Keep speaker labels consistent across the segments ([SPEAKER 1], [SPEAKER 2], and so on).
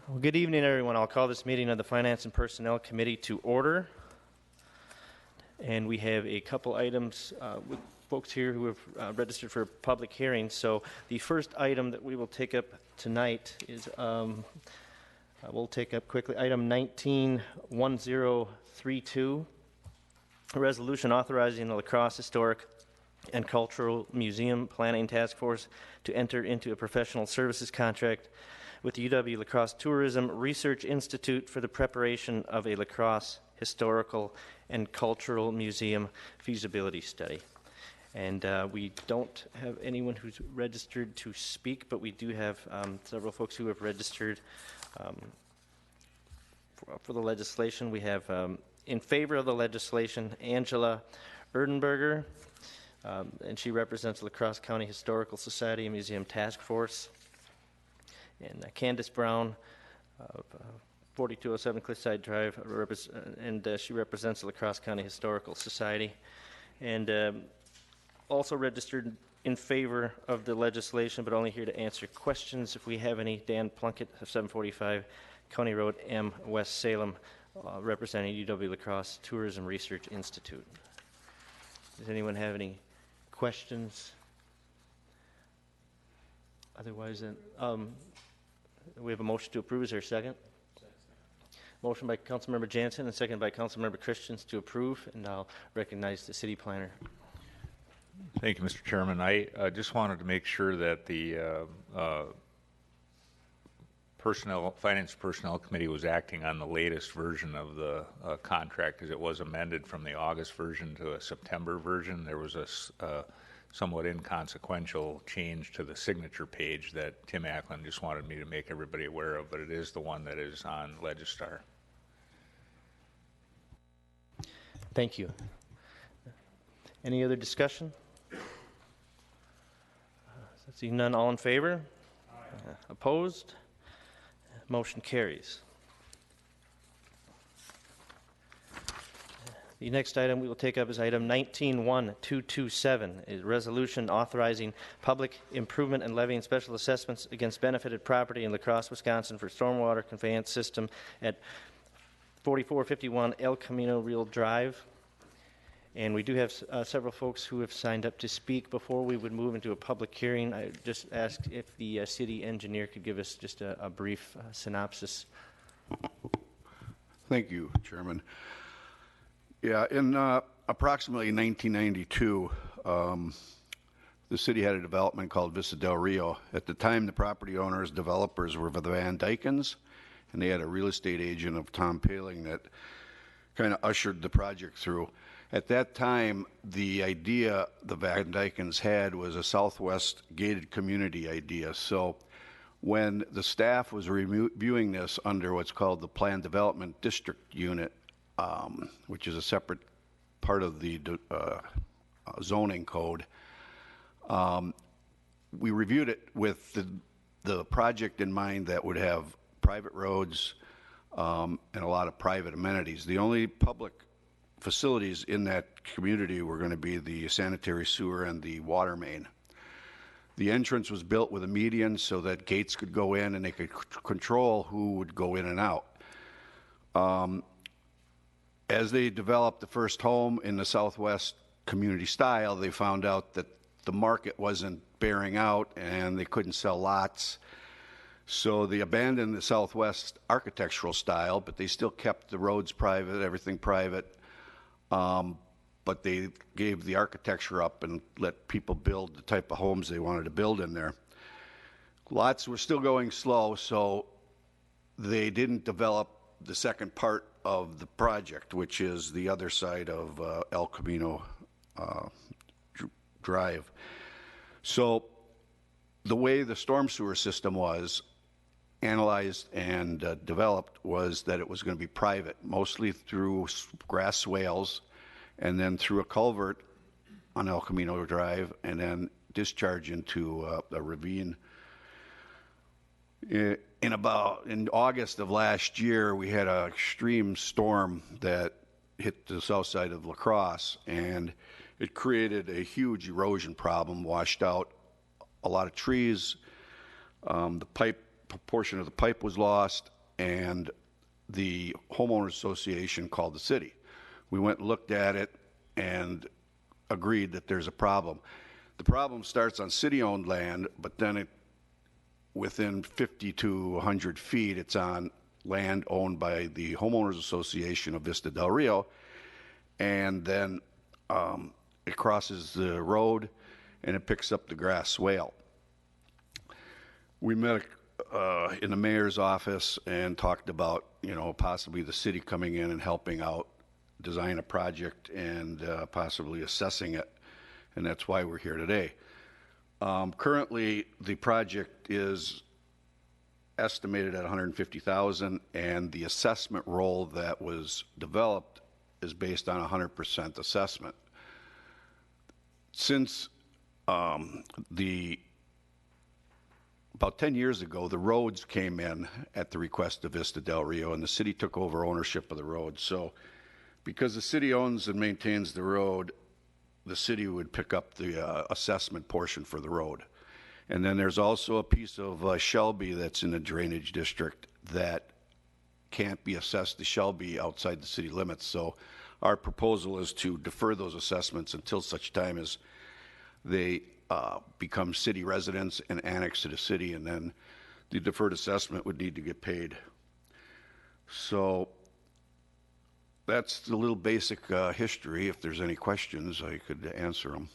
[SPEAKER 1] Well, good evening, everyone. I'll call this meeting of the Finance and Personnel Committee to order. And we have a couple items with folks here who have registered for public hearings. So the first item that we will take up tonight is, we'll take up quickly, item 191032, a resolution authorizing the La Crosse Historic and Cultural Museum Planning Task Force to enter into a professional services contract with the UW La Crosse Tourism Research Institute for the preparation of a La Crosse Historical and Cultural Museum feasibility study. And we don't have anyone who's registered to speak, but we do have several folks who have registered for the legislation. We have in favor of the legislation, Angela Erdenberger, and she represents La Crosse County Historical Society and Museum Task Force. And Candace Brown, 4207 Cliffside Drive, and she represents the La Crosse County Historical Society. And also registered in favor of the legislation, but only here to answer questions if we have any. Dan Plunkett of 745 County Road M, West Salem, representing UW La Crosse Tourism Research Institute. Does anyone have any questions? Otherwise, then, we have a motion to approve. Is there a second? Motion by Councilmember Jansen and second by Councilmember Christians to approve, and I'll recognize the city planner.
[SPEAKER 2] Thank you, Mr. Chairman. I just wanted to make sure that the Finance Personnel Committee was acting on the latest version of the contract, because it was amended from the August version to a September version. There was a somewhat inconsequential change to the signature page that Tim Ackland just wanted me to make everybody aware of, but it is the one that is on Legistar.
[SPEAKER 1] Thank you. Any other discussion? Seeing none, all in favor? Opposed? Motion carries. The next item we will take up is item 191227, a resolution authorizing public improvement and levying special assessments against benefited property in La Crosse, Wisconsin for stormwater conveyance system at 4451 El Camino Real Drive. And we do have several folks who have signed up to speak. Before we would move into a public hearing, I just asked if the city engineer could give us just a brief synopsis.
[SPEAKER 3] Thank you, Chairman. Yeah, in approximately 1992, the city had a development called Vista del Rio. At the time, the property owners, developers were the Van Dykens, and they had a real estate agent of Tom Paling that kind of ushered the project through. At that time, the idea the Van Dykens had was a southwest gated community idea. So when the staff was reviewing this under what's called the Planned Development District Unit, which is a separate part of the zoning code, we reviewed it with the project in mind that would have private roads and a lot of private amenities. The only public facilities in that community were going to be the sanitary sewer and the water main. The entrance was built with a median so that gates could go in and they could control who would go in and out. As they developed the first home in the Southwest community style, they found out that the market wasn't bearing out and they couldn't sell lots. So they abandoned the Southwest architectural style, but they still kept the roads private, everything private. But they gave the architecture up and let people build the type of homes they wanted to build in there. Lots were still going slow, so they didn't develop the second part of the project, which is the other side of El Camino Drive. So the way the storm sewer system was analyzed and developed was that it was going to be private, mostly through grass swales, and then through a culvert on El Camino Drive, and then discharge into a ravine. In August of last year, we had an extreme storm that hit the south side of La Crosse, and it created a huge erosion problem, washed out a lot of trees. The pipe, portion of the pipe was lost, and the homeowners association called the city. We went and looked at it and agreed that there's a problem. The problem starts on city-owned land, but then within 50 to 100 feet, it's on land owned by the homeowners association of Vista Del Rio, and then it crosses the road and it picks up the grass swale. We met in the mayor's office and talked about, possibly the city coming in and helping out design a project and possibly assessing it, and that's why we're here today. Currently, the project is estimated at $150,000, and the assessment roll that was developed is based on 100% assessment. Since about 10 years ago, the roads came in at the request of Vista Del Rio, and the city took over ownership of the road. So because the city owns and maintains the road, the city would pick up the assessment portion for the road. And then there's also a piece of Shelby that's in the drainage district that can't be assessed to Shelby outside the city limits. So our proposal is to defer those assessments until such time as they become city residents and annex to the city, and then the deferred assessment would need to get paid. So that's the little basic history. If there's any questions, I could answer them.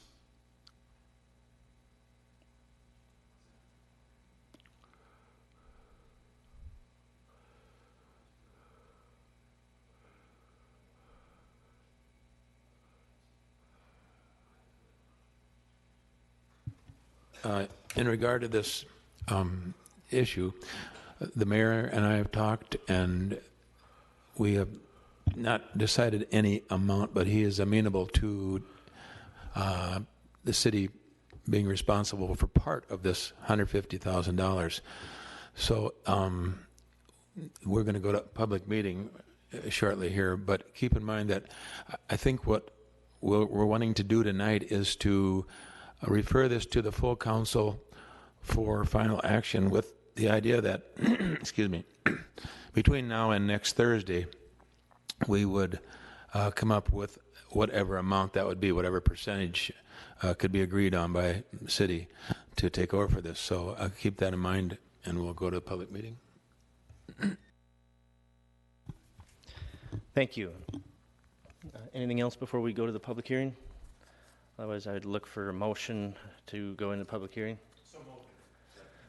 [SPEAKER 4] In regard to this issue, the mayor and I have talked, and we have not decided any amount, but he is amenable to the city being responsible for part of this $150,000. So we're going to go to a public meeting shortly here, but keep in mind that I think what we're wanting to do tonight is to refer this to the full council for final action, with the idea that, excuse me, between now and next Thursday, we would come up with whatever amount that would be, whatever percentage could be agreed on by the city to take over for this. So keep that in mind, and we'll go to a public meeting.
[SPEAKER 1] Thank you. Anything else before we go to the public hearing? Otherwise, I'd look for a motion to go into public hearing. So moved.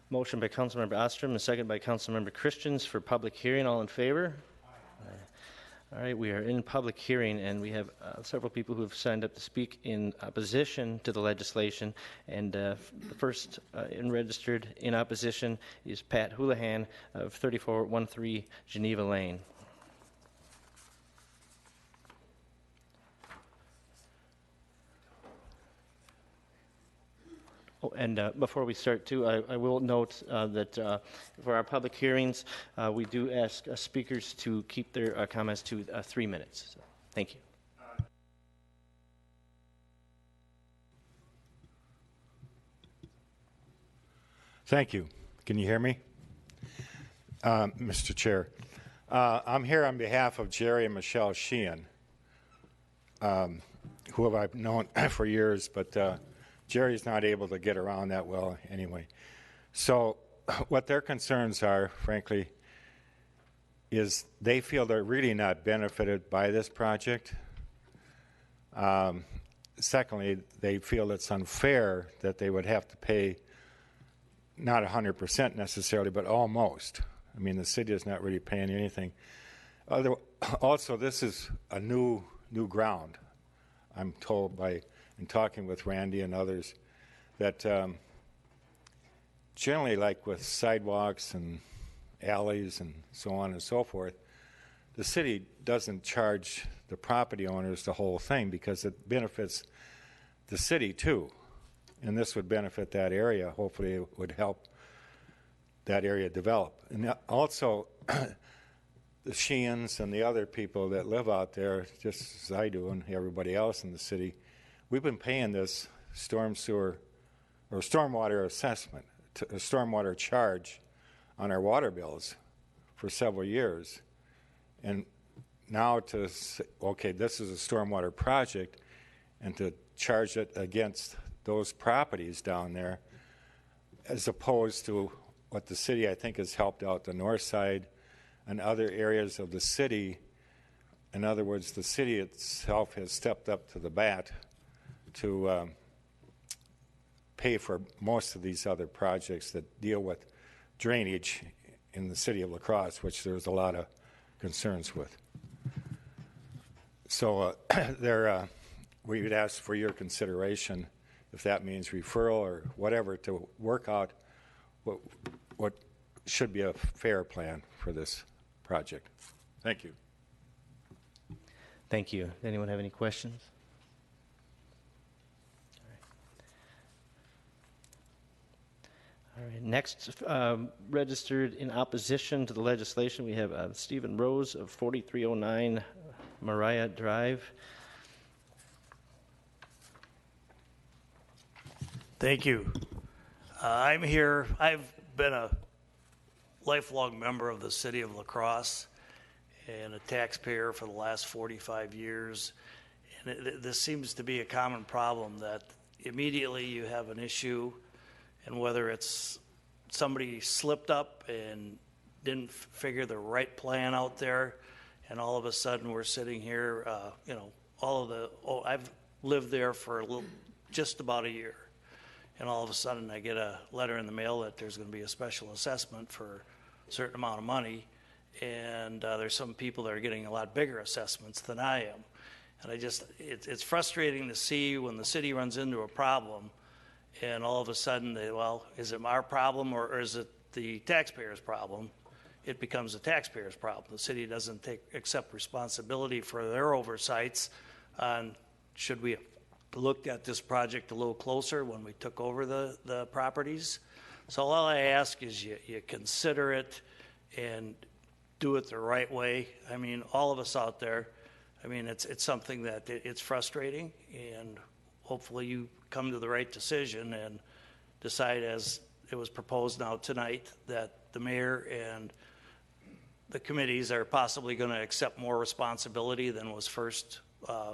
[SPEAKER 1] Motion by Councilmember Ostrom, and second by Councilmember Christians for public hearing. All in favor? Aye. All right, we are in public hearing, and we have several people who have signed up to speak in opposition to the legislation. And the first and registered in opposition is Pat Houlihan of 3413 Geneva Lane. And before we start, too, I will note that for our public hearings, we do ask speakers to keep their comments to 3 minutes. So, thank you.
[SPEAKER 5] Thank you. Can you hear me? Mr. Chair, I'm here on behalf of Jerry and Michelle Sheehan, who I've known for years, but Jerry's not able to get around that well anyway. So what their concerns are, frankly, is they feel they're really not benefited by this project. Secondly, they feel it's unfair that they would have to pay not 100% necessarily, but almost. I mean, the city is not really paying anything. Also, this is a new ground. I'm told by, in talking with Randy and others, that generally, like with sidewalks and alleys and so on and so forth, the city doesn't charge the property owners the whole thing because it benefits the city too. And this would benefit that area. Hopefully it would help that area develop. And also, the Sheehan's and the other people that live out there, just as I do and everybody else in the city, we've been paying this stormwater assessment, a stormwater charge on our water bills for several years. And now to say, okay, this is a stormwater project, and to charge it against those properties down there, as opposed to what the city, I think, has helped out the north side and other areas of the city. In other words, the city itself has stepped up to the bat to pay for most of these other projects that deal with drainage in the city of La Crosse, which there's a lot of concerns with. So we would ask for your consideration, if that means referral or whatever, to work out what should be a fair plan for this project. Thank you.
[SPEAKER 1] Thank you. Anyone have any questions? All right. Next, registered in opposition to the legislation, we have Stephen Rose of 4309 Mariah Drive.
[SPEAKER 6] Thank you. I'm here. I've been a lifelong member of the city of La Crosse and a taxpayer for the last 45 years. And this seems to be a common problem, that immediately you have an issue, and whether it's somebody slipped up and didn't figure the right plan out there, and all of a sudden we're sitting here, I've lived there for just about a year. And all of a sudden I get a letter in the mail that there's going to be a special assessment for a certain amount of money. And there's some people that are getting a lot bigger assessments than I am. And it's frustrating to see when the city runs into a problem and all of a sudden is it our problem or is it the taxpayer's problem? It becomes the taxpayer's problem. The city doesn't accept responsibility for their oversights on should we have looked at this project a little closer when we took over the properties. So all I ask is you consider it and do it the right way. I mean, all of us out there, I mean, it's something that it's frustrating, and hopefully you come to the right decision and decide, as it was proposed now tonight, that the mayor and the committees are possibly going to accept more responsibility than was first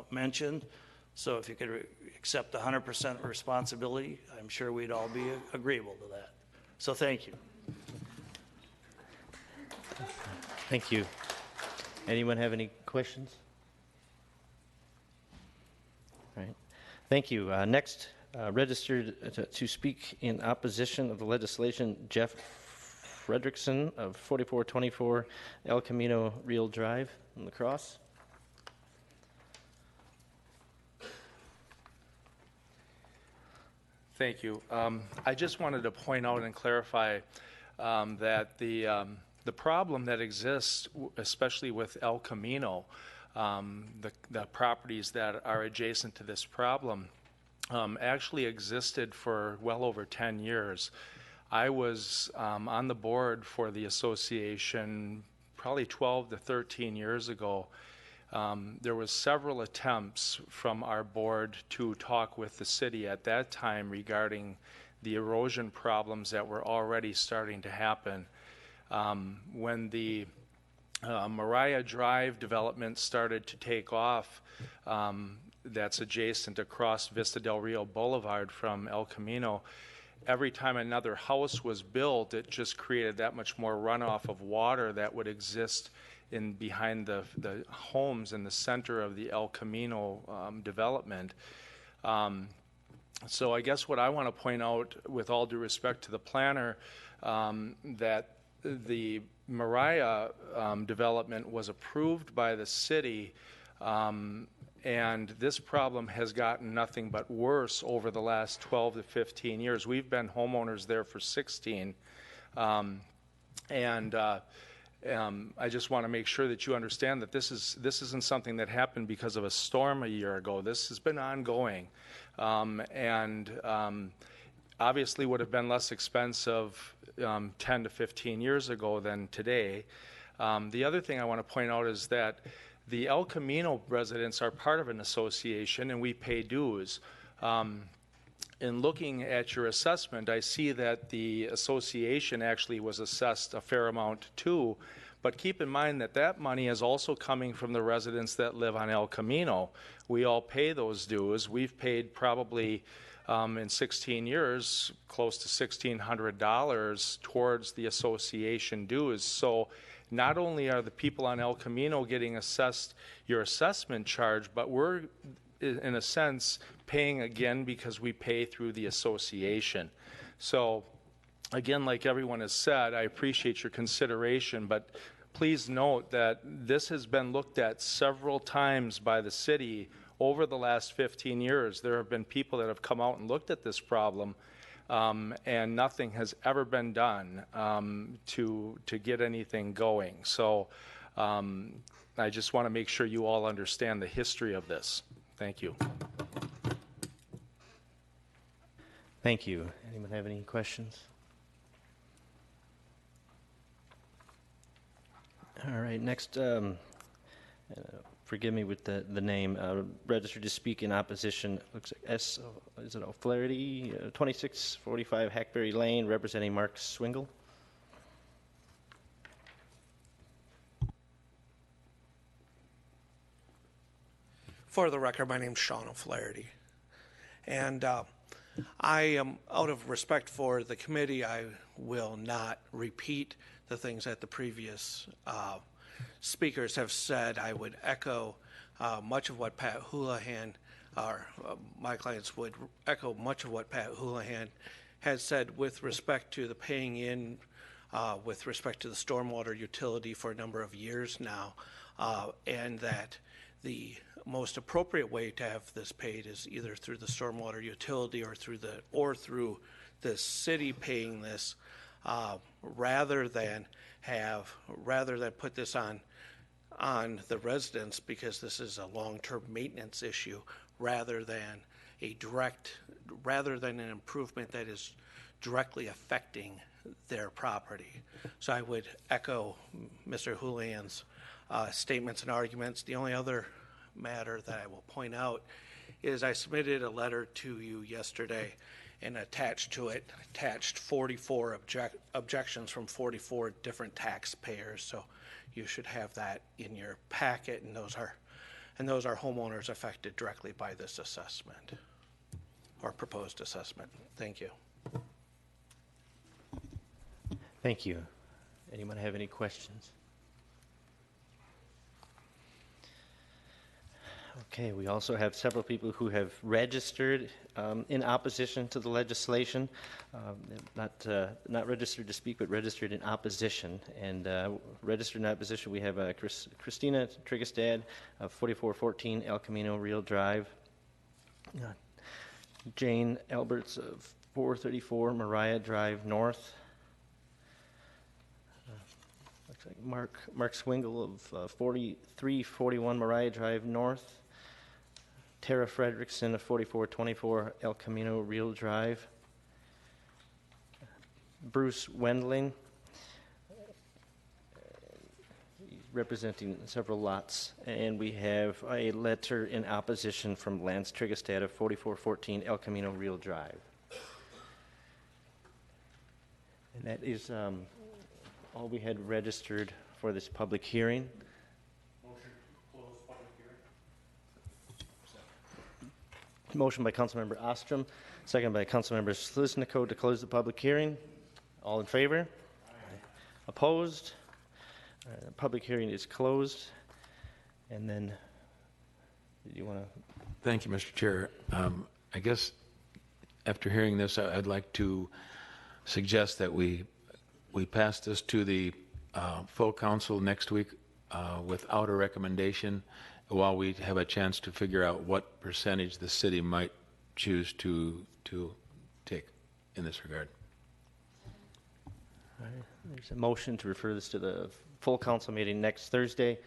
[SPEAKER 6] mentioned. So if you could accept 100% responsibility, I'm sure we'd all be agreeable to that. So thank you.
[SPEAKER 1] Thank you. Anyone have any questions? All right. Thank you. Next, registered to speak in opposition of the legislation, Jeff Fredrickson of 4424 El Camino Real Drive in La Crosse.
[SPEAKER 7] Thank you. I just wanted to point out and clarify that the problem that exists, especially with El Camino, the properties that are adjacent to this problem, actually existed for well over 10 years. I was on the board for the association probably 12 to 13 years ago. There was several attempts from our board to talk with the city at that time regarding the erosion problems that were already starting to happen. When the Mariah Drive development started to take off, that's adjacent across Vista del Rio Boulevard from El Camino, every time another house was built, it just created that much more runoff of water that would exist behind the homes in the center of the El Camino development. So I guess what I want to point out, with all due respect to the planner, that the Mariah development was approved by the city, and this problem has gotten nothing but worse over the last 12 to 15 years. We've been homeowners there for 16, I just want to make sure that you understand that this isn't something that happened because of a storm a year ago. This has been ongoing, obviously would have been less expensive 10 to 15 years ago than today. The other thing I want to point out is that the El Camino residents are part of an association, and we pay dues. In looking at your assessment, I see that the association actually was assessed a fair amount too, But keep in mind that that money is also coming from the residents that live on El Camino. We all pay those dues. We've paid probably in 16 years close to $1,600 towards the association dues. So not only are the people on El Camino getting assessed your assessment charge, but we're, in a sense, paying again because we pay through the association. So again, like everyone has said, I appreciate your consideration, but please note that this has been looked at several times by the city over the last 15 years. There have been people that have come out and looked at this problem, and nothing has ever been done to get anything going. So I just want to make sure you all understand the history of this. Thank you.
[SPEAKER 1] Thank you. Anyone have any questions? All right, next, forgive me with the name, registered to speak in opposition, looks like is it O'Flaherty, 2645 Hackberry Lane, representing Mark Swingle.
[SPEAKER 8] For the record, my name's Sean O'Flaherty. And I am, out of respect for the committee, I will not repeat the things that the previous speakers have said. I would echo much of what Pat Houlihan, or my clients would echo much of what Pat Houlihan has said with respect to the paying in, with respect to the stormwater utility for a number of years now, and that the most appropriate way to have this paid is either through the stormwater utility or through the city paying this, rather than put this on the residents, because this is a long-term maintenance issue, rather than an improvement that is directly affecting their property. So I would echo Mr. Houlihan's statements and arguments. The only other matter that I will point out is I submitted a letter to you yesterday, and attached 44 objections from 44 different taxpayers. So you should have that in your packet, and those are homeowners affected directly by this assessment or proposed assessment. Thank you.
[SPEAKER 1] Thank you. Anyone have any questions? Okay, we also have several people who have registered in opposition to the legislation, not registered to speak, but registered in opposition. And registered in opposition, we have Christina Trigestad of 4414 El Camino Real Drive, Jane Alberts of 434 Mariah Drive North, looks like Mark Swingle of 4341 Mariah Drive North, Tara Fredrickson of 4424 El Camino Real Drive, Bruce Wendling, representing several lots, and we have a letter in opposition from Lance Trigestad of 4414 El Camino Real Drive. And that is all we had registered for this public hearing. Motion by Councilmember Ostrom, second by Councilmember Slisnico to close the public hearing. All in favor? Aye. Opposed? The public hearing is closed. And then, did you want to?
[SPEAKER 4] Thank you, Mr. Chair. I guess after hearing this, I'd like to suggest that we pass this to the full council next week without a recommendation, while we have a chance to figure out what percentage the city might choose to take in this regard.
[SPEAKER 1] All right. There's a motion to refer this to the full council meeting next Thursday,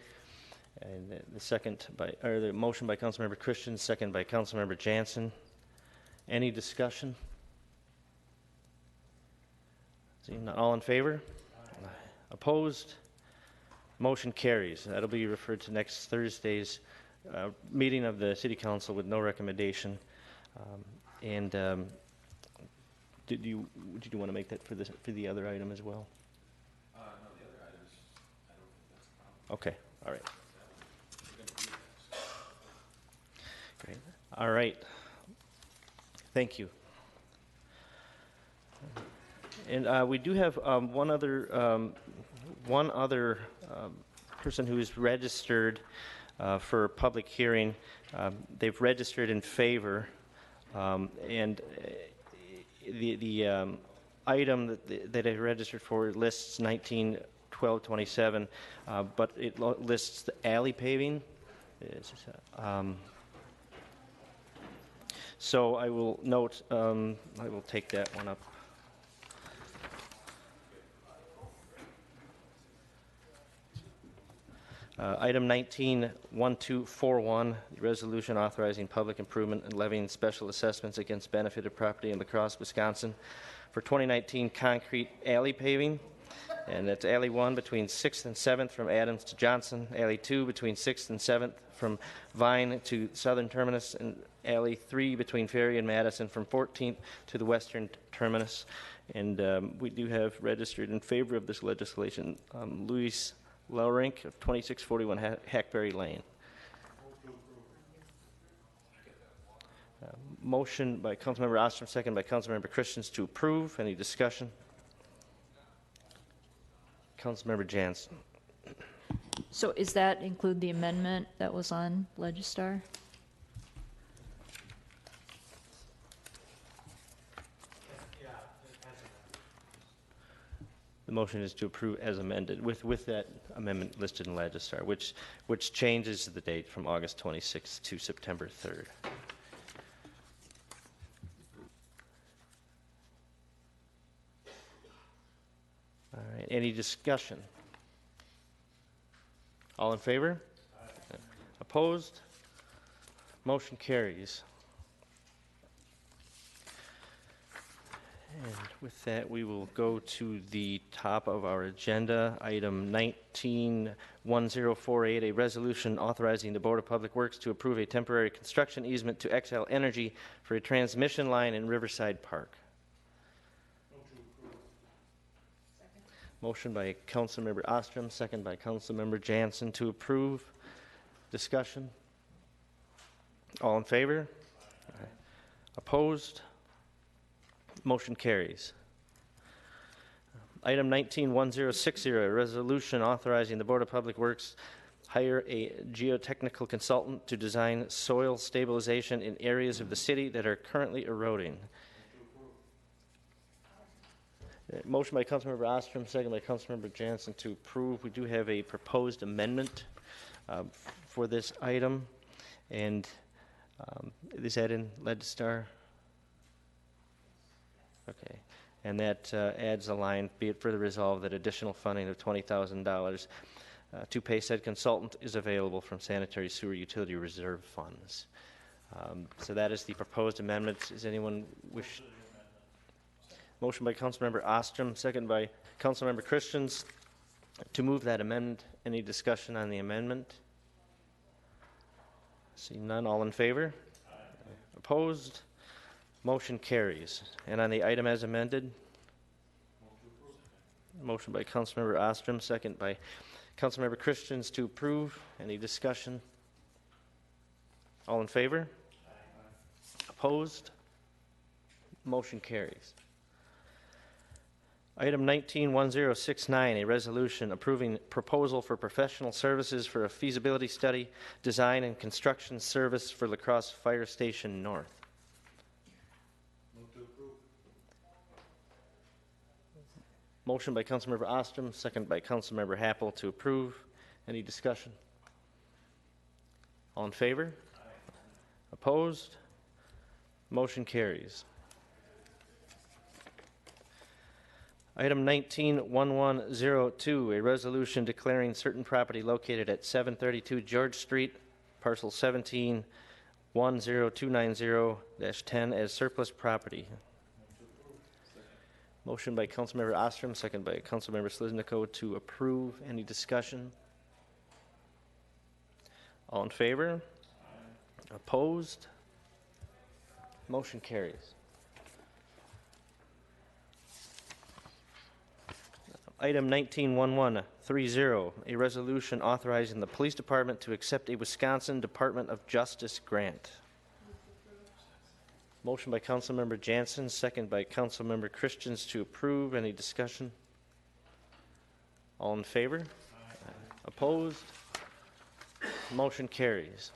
[SPEAKER 1] and the motion by Councilmember Christian, second by Councilmember Jansen. Any discussion? Seeing none, all in favor? Aye. Opposed? Motion carries. That'll be referred to next Thursday's meeting of the City Council with no recommendation. Did you want to make that for the other item as well?
[SPEAKER 4] No, the other items, I don't
[SPEAKER 1] Okay, all right. Great. All right. Thank you. And we do have one other person who is registered for a public hearing. They've registered in favor, and the item that they registered for lists 191227, but it lists the alley paving. So I will note, I will take that one up. Item 191241, the resolution authorizing public improvement and levying special assessments against benefited property in La Crosse, Wisconsin for 2019 concrete alley paving. And that's Alley 1 between 6th and 7th from Adams to Johnson, Alley 2 between 6th and 7th from Vine to Southern Terminus, and Alley 3 between Ferry and Madison from 14th to the Western Terminus. And we do have registered in favor of this legislation Luis Laurink of 2641 Hackberry Lane. Motion by Councilmember Ostrom, second by Councilmember Christians to approve. Any discussion? Councilmember Jansen.
[SPEAKER 9] So does that include the amendment that was on Legistar?
[SPEAKER 1] The motion is to approve as amended with that amendment listed in Legistar, which changes the date from August 26th to September 3rd. All right, any discussion? All in favor? Aye. Opposed? Motion carries. And with that, we will go to the top of our agenda, item 191048, a resolution authorizing the Board of Public Works to approve a temporary construction easement to XL Energy for a transmission line in Riverside Park. Motion by Councilmember Ostrom, second by Councilmember Jansen to approve. Discussion? All in favor? Aye. Opposed? Motion carries. Item 191060, a resolution authorizing the Board of Public Works hire a geotechnical consultant to design soil stabilization in areas of the city that are currently eroding. Motion by Councilmember Ostrom, second by Councilmember Jansen to approve. We do have a proposed amendment for this item, and is that in Legistar? Okay, and that adds a line, be it further resolved that additional funding of $20,000 to pay said consultant is available from sanitary sewer utility reserve funds. So that is the proposed amendment. Does anyone wish? Motion by Councilmember Ostrom, second by Councilmember Christians to move that amendment. Any discussion on the amendment? Seeing none, all in favor? Aye. Opposed? Motion carries. And on the item as amended? Motion by Councilmember Ostrom, second by Councilmember Christians to approve. Any discussion? All in favor? Aye. Opposed? Motion carries. Item 191069, a resolution approving proposal for professional services for a feasibility study, design, and construction service for La Crosse Fire Station North. Move to approve. Motion by Councilmember Ostrom, second by Councilmember Happel to approve. Any discussion? All in favor? Aye. Opposed? Motion carries. Item 191102, a resolution declaring certain property located at 732 George Street, parcel 17-10290-10 as surplus property. Motion by Councilmember Ostrom, second by Councilmember Sliznico to approve. Any discussion? All in favor? Aye. Opposed? Motion carries. Item 191130, a resolution authorizing the police department to accept a Wisconsin Department of Justice grant. Motion by Councilmember Jansen, second by Councilmember Christians to approve. Any discussion? All in favor? Aye. Opposed? Motion carries.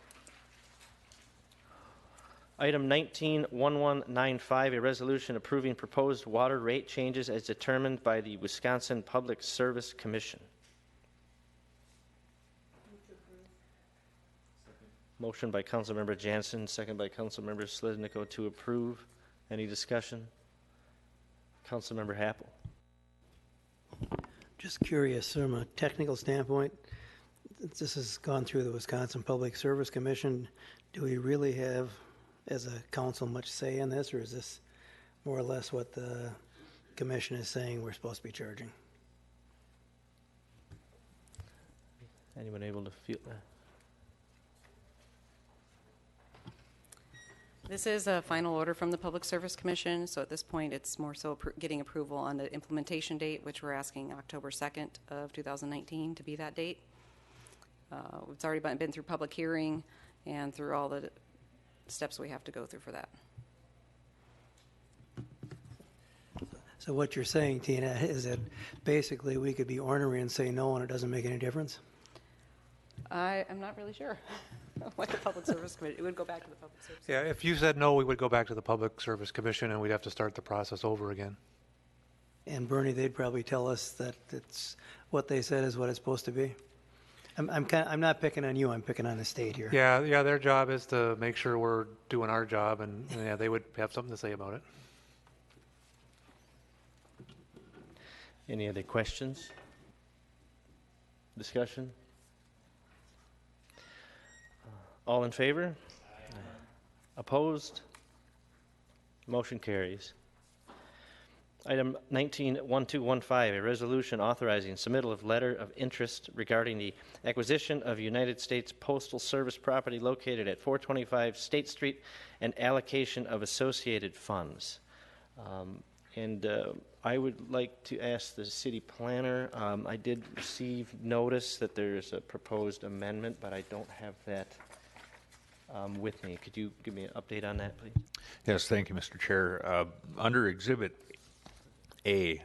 [SPEAKER 1] Item 191195, a resolution approving proposed water rate changes as determined by the Wisconsin Public Service Commission. Motion by Councilmember Jansen, second by Councilmember Sliznico to approve. Any discussion? Councilmember Happel.
[SPEAKER 10] Just curious, from a technical standpoint, this has gone through the Wisconsin Public Service Commission. Do we really have, as a council, much say in this, or is this more or less what the commission is saying we're supposed to be charging?
[SPEAKER 1] Anyone able to feel that?
[SPEAKER 11] This is a final order from the Public Service Commission, so at this point it's more so getting approval on the implementation date, which we're asking October 2nd of 2019 to be that date. It's already been through public hearing and through all the steps we have to go through for that.
[SPEAKER 10] So what you're saying, Tina, is that basically we could be ornery and say no and it doesn't make any difference?
[SPEAKER 11] I'm not really sure what the Public Service Commission, it would go back to the Public Service.
[SPEAKER 12] Yeah, if you said no, we would go back to the Public Service Commission and we'd have to start the process over again.
[SPEAKER 10] And Bernie, they'd probably tell us that it's what they said is what it's supposed to be. I'm not picking on you. I'm picking on the state here.
[SPEAKER 12] Yeah, their job is to make sure we're doing our job, and yeah, they would have something to say about it.
[SPEAKER 1] Any other questions? Discussion? All in favor? Aye. Opposed? Motion carries. Item 191215, a resolution authorizing submittal of letter of interest regarding the acquisition of United States Postal Service property located at 425 State Street and allocation of associated funds. I would like to ask the city planner, I did receive notice that there's a proposed amendment, but I don't have that with me. Could you give me an update on that, please?
[SPEAKER 2] Yes, thank you, Mr. Chair. Under Exhibit A,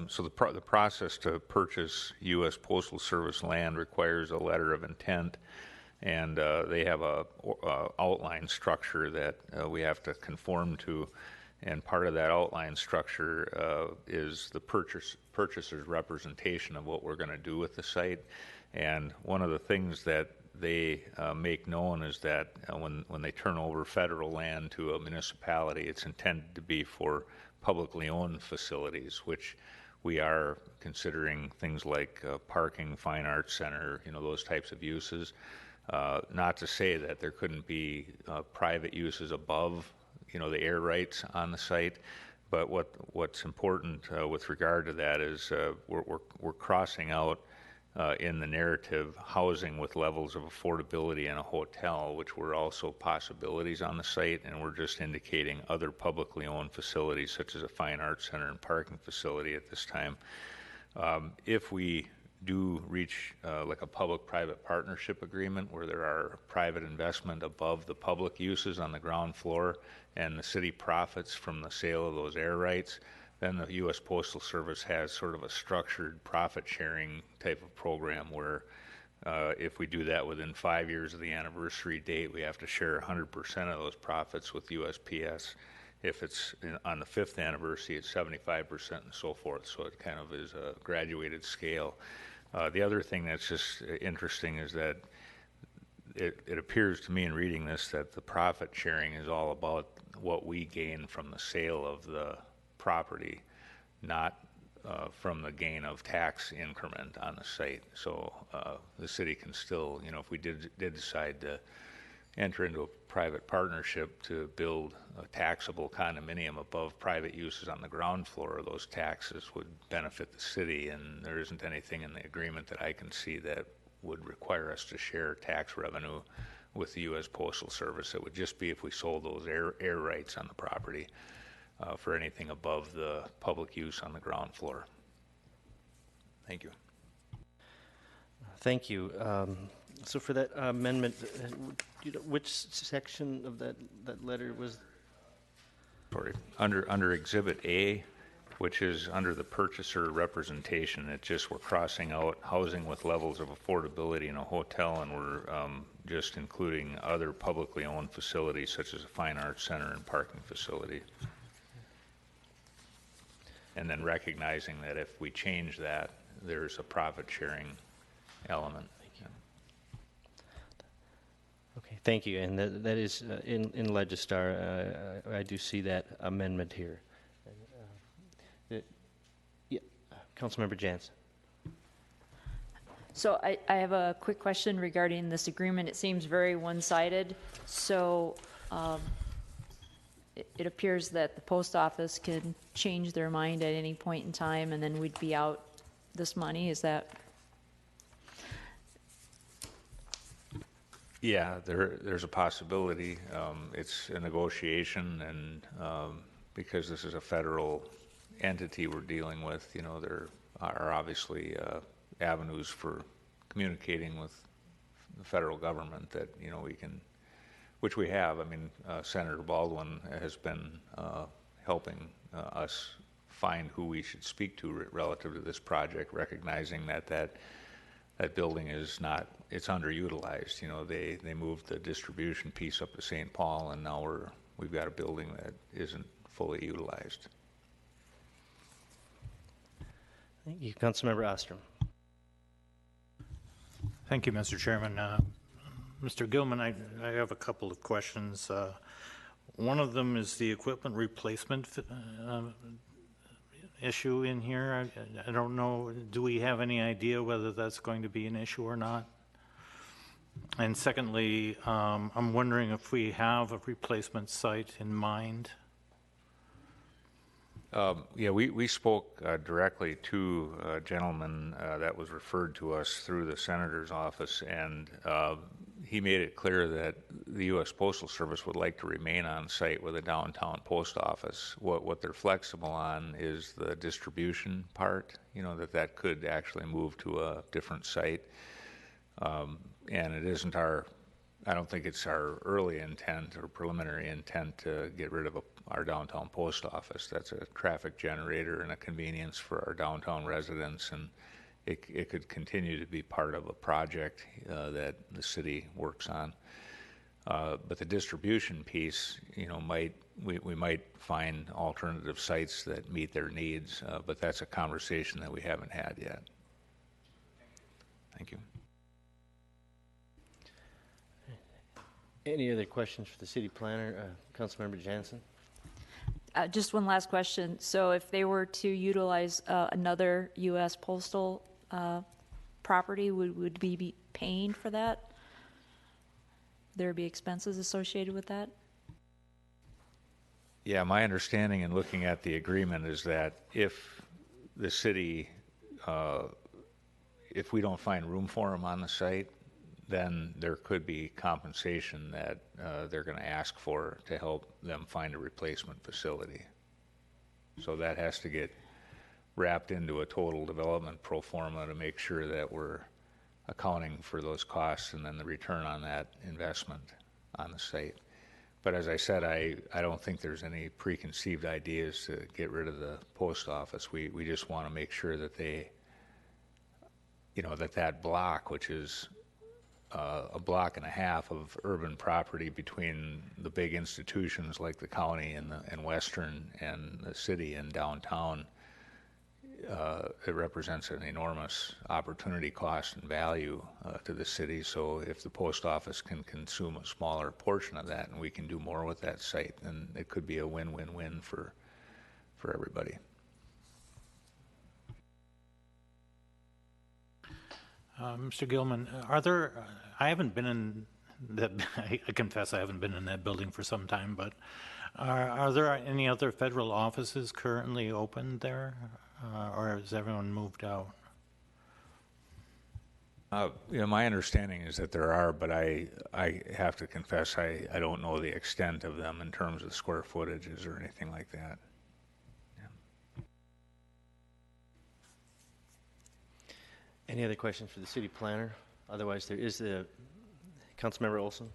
[SPEAKER 2] so the process to purchase U.S. Postal Service land requires a letter of intent, and they have a outline structure that we have to conform to, and part of that outline structure is the purchaser's representation of what we're going to do with the site. And one of the things that they make known is that when they turn over federal land to a municipality, it's intended to be for publicly owned facilities, which we are considering things like parking, fine arts center, those types of uses. Not to say that there couldn't be private uses above, the air rights on the site, but what's important with regard to that is we're crossing out in the narrative housing with levels of affordability in a hotel, which were also possibilities on the site, and we're just indicating other publicly owned facilities such as a fine arts center and parking facility at this time. If we do reach like a public-private partnership agreement where there are private investment above the public uses on the ground floor and the city profits from the sale of those air rights, then the U.S. Postal Service has sort of a structured profit-sharing type of program where if we do that within 5 years of the anniversary date, we have to share 100% of those profits with USPS. If it's on the 5th anniversary, it's 75% and so forth. So it kind of is a graduated scale. The other thing that's just interesting is that it appears to me in reading this that the profit sharing is all about what we gain from the sale of the property, not from the gain of tax increment on the site. So the city can still, if we did decide to enter into a private partnership to build a taxable condominium above private uses on the ground floor, those taxes would benefit the city, and there isn't anything in the agreement that I can see that would require us to share tax revenue with the U.S. Postal Service. It would just be if we sold those air rights on the property for anything above the public use on the ground floor. Thank you.
[SPEAKER 1] Thank you. So for that amendment, which section of that letter was?
[SPEAKER 2] Sorry. Under Exhibit A, which is under the purchaser representation, it just, we're crossing out housing with levels of affordability in a hotel, and we're just including other publicly owned facilities such as a fine arts center and parking facility. And then recognizing that if we change that, there's a profit sharing element.
[SPEAKER 1] Okay, thank you. And that is in Legistar. I do see that amendment here. Yeah, Councilmember Jansen.
[SPEAKER 9] So I have a quick question regarding this agreement. It seems very one-sided. So it appears that the post office can change their mind at any point in time, and then we'd be out this money. Is that?
[SPEAKER 2] Yeah, there's a possibility. It's a negotiation, and because this is a federal entity we're dealing with, you know, there are obviously avenues for communicating with the federal government that, you know, we can, which we have. I mean, Senator Baldwin has been helping us find who we should speak to relative to this project, recognizing that building is not, it's underutilized. You know, they moved the distribution piece up to St. Paul, and now we've got a building that isn't fully utilized.
[SPEAKER 1] Thank you. Councilmember Ostrom.
[SPEAKER 13] Thank you, Mr. Chairman. Mr. Gilman, I have a couple of questions. One of them is the equipment replacement issue in here. I don't know, do we have any idea whether that's going to be an issue or not? And secondly, I'm wondering if we have a replacement site in mind.
[SPEAKER 2] Yeah, we spoke directly to a gentleman that was referred to us through the Senator's office, and he made it clear that the U.S. Postal Service would like to remain on site with a downtown post office. What they're flexible on is the distribution part, you know, that could actually move to a different site. And it isn't I don't think it's our early intent or preliminary intent to get rid of our downtown post office. That's a traffic generator and a convenience for our downtown residents, and it could continue to be part of a project that the city works on. But the distribution piece, you know, we might find alternative sites that meet their needs, but that's a conversation that we haven't had yet. Thank you.
[SPEAKER 1] Any other questions for the city planner? Councilmember Jansen?
[SPEAKER 9] Just one last question. So if they were to utilize another U.S. postal property, would we be paying for that? There be expenses associated with that?
[SPEAKER 2] Yeah, my understanding in looking at the agreement is that if the city, if we don't find room for them on the site, then there could be compensation that they're going to ask for to help them find a replacement facility. So that has to get wrapped into a total development pro forma to make sure that we're accounting for those costs and then the return on that investment on the site. But as I said, I don't think there's any preconceived ideas to get rid of the post office. We just want to make sure that they, you know, that block, which is a block and a half of urban property between the big institutions like the county and Western and the city and downtown, it represents an enormous opportunity cost and value to the city. So if the post office can consume a smaller portion of that and we can do more with that site, then it could be a win-win-win for everybody.
[SPEAKER 13] Mr. Gilman, are there, I haven't been in that, I confess I haven't been in that building for some time, but are there any other federal offices currently open there, or has everyone moved out?
[SPEAKER 2] You know, my understanding is that there are, but I have to confess I don't know the extent of them in terms of square footages or anything like that.
[SPEAKER 1] Any other questions for the city planner? Otherwise, there is the Councilmember Olson.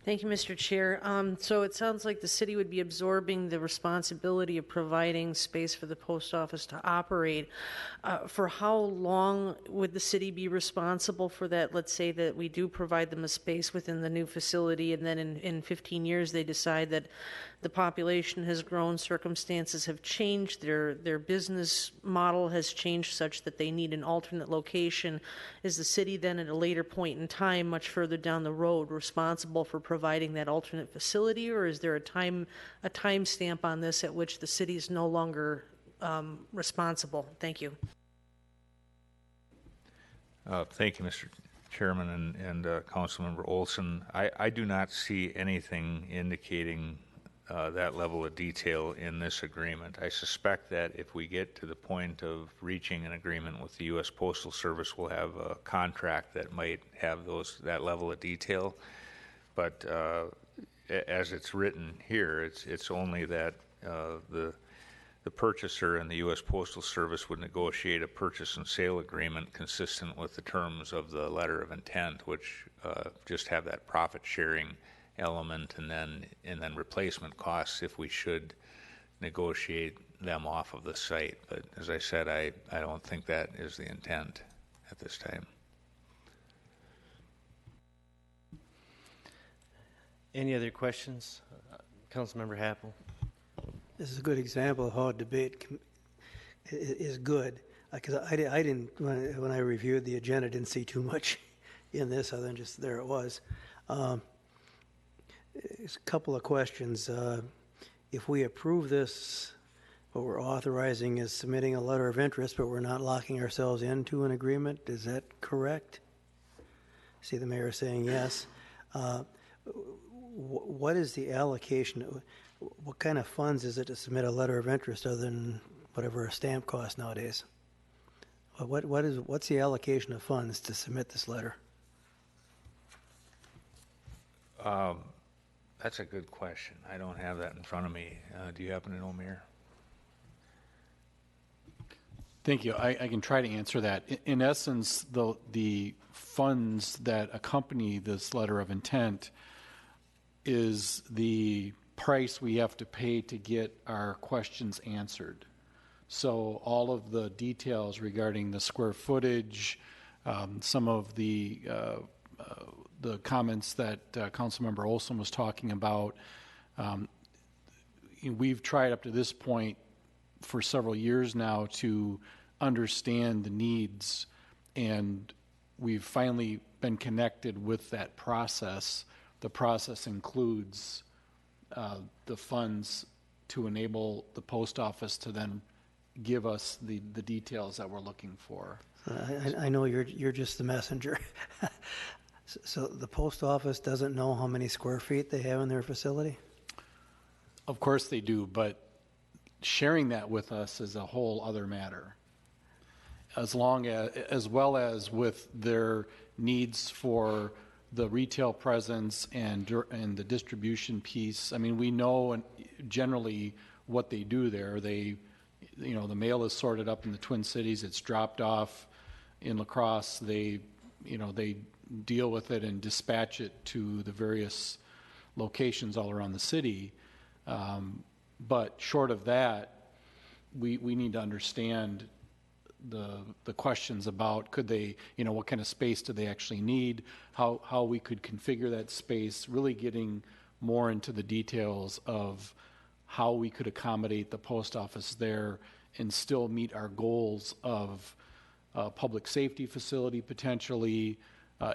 [SPEAKER 14] Thank you, Mr. Chair. So it sounds like the city would be absorbing the responsibility of providing space for the post office to operate. For how long would the city be responsible for that? Let's say that we do provide them a space within the new facility, and then in 15 years they decide that the population has grown, circumstances have changed, their business model has changed such that they need an alternate location. Is the city then at a later point in time, much further down the road, responsible for providing that alternate facility, or is there a time stamp on this at which the city is no longer responsible? Thank you.
[SPEAKER 2] Thank you, Mr. Chairman and Councilmember Olson. I do not see anything indicating that level of detail in this agreement. I suspect that if we get to the point of reaching an agreement with the U.S. Postal Service, we'll have a contract that might have that level of detail. But as it's written here, it's only that the purchaser and the U.S. Postal Service would negotiate a purchase and sale agreement consistent with the terms of the letter of intent, which just have that profit sharing element and then replacement costs if we should negotiate them off of the site. But as I said, I don't think that is the intent at this time.
[SPEAKER 1] Any other questions? Councilmember Happel.
[SPEAKER 10] This is a good example of how a debate is good, because I didn't, when I reviewed the agenda, didn't see too much in this other than just there it was. There's a couple of questions. If we approve this, what we're authorizing is submitting a letter of interest, but we're not locking ourselves into an agreement. Is that correct? See the mayor saying yes. What is the allocation? What kind of funds is it to submit a letter of interest other than whatever a stamp costs nowadays? What's the allocation of funds to submit this letter?
[SPEAKER 2] That's a good question. I don't have that in front of me. Do you happen to know, Mayor?
[SPEAKER 15] Thank you. I can try to answer that. In essence, the funds that accompany this letter of intent is the price we have to pay to get our questions answered. So all of the details regarding the square footage, some of the comments that Councilmember Olson was talking about, we've tried up to this point for several years now to understand the needs, and we've finally been connected with that process. The process includes the funds to enable the post office to then give us the details that we're looking for.
[SPEAKER 10] I know you're just the messenger. So the post office doesn't know how many square feet they have in their facility?
[SPEAKER 15] Of course they do, but sharing that with us is a whole other matter. As well as with their needs for the retail presence and the distribution piece. I mean, we know generally what they do there. The mail is sorted up in the Twin Cities. It's dropped off in La Crosse. They deal with it and dispatch it to the various locations all around the city. But short of that, we need to understand the questions about could they, what kind of space do they actually need, how we could configure that space, really getting more into the details of how we could accommodate the post office there and still meet our goals of public safety facility potentially,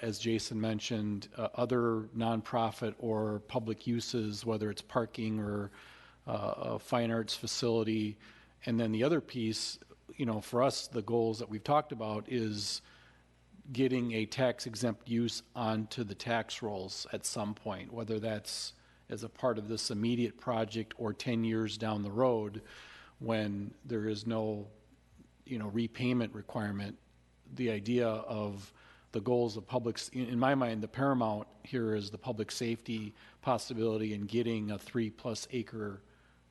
[SPEAKER 15] as Jason mentioned, other nonprofit or public uses, whether it's parking or a fine arts facility. And then the other piece, for us, the goals that we've talked about is getting a tax exempt use onto the tax rolls at some point, whether that's as a part of this immediate project or 10 years down the road when there is no, repayment requirement. The idea of the goals of in my mind, the paramount here is the public safety possibility in getting a 3+ acre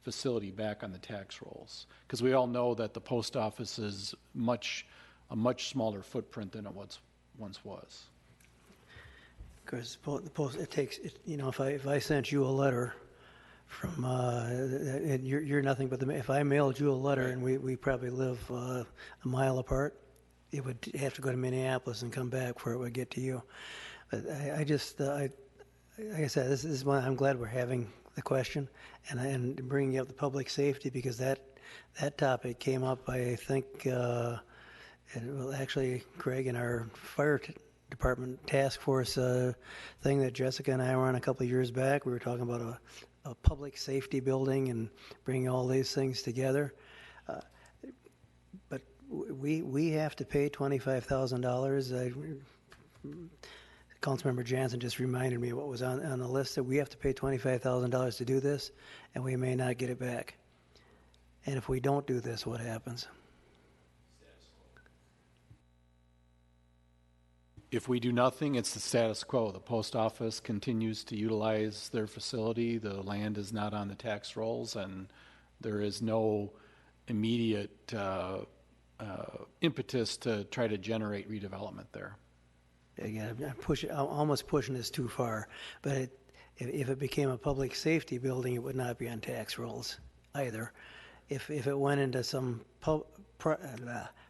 [SPEAKER 15] facility back on the tax rolls. Because we all know that the post office is a much smaller footprint than it once was.
[SPEAKER 10] Because the post, it takes, you know, if I sent you a letter from, and you're nothing but if I mailed you a letter and we probably live a mile apart, it would have to go to Minneapolis and come back before it would get to you. But I just, like I said, this is why I'm glad we're having the question and bringing up the public safety, because that topic came up, I think, actually, Craig, in our fire department task force thing that Jessica and I were on a couple of years back. We were talking about a public safety building and bringing all these things together. But we have to pay $25,000. Councilmember Jansen just reminded me what was on the list, that we have to pay $25,000 to do this, and we may not get it back. And if we don't do this, what happens?
[SPEAKER 15] If we do nothing, it's the status quo. The post office continues to utilize their facility. The land is not on the tax rolls, and there is no immediate impetus to try to generate redevelopment there.
[SPEAKER 10] Again, I'm almost pushing this too far, but if it became a public safety building, it would not be on tax rolls either. If it went into some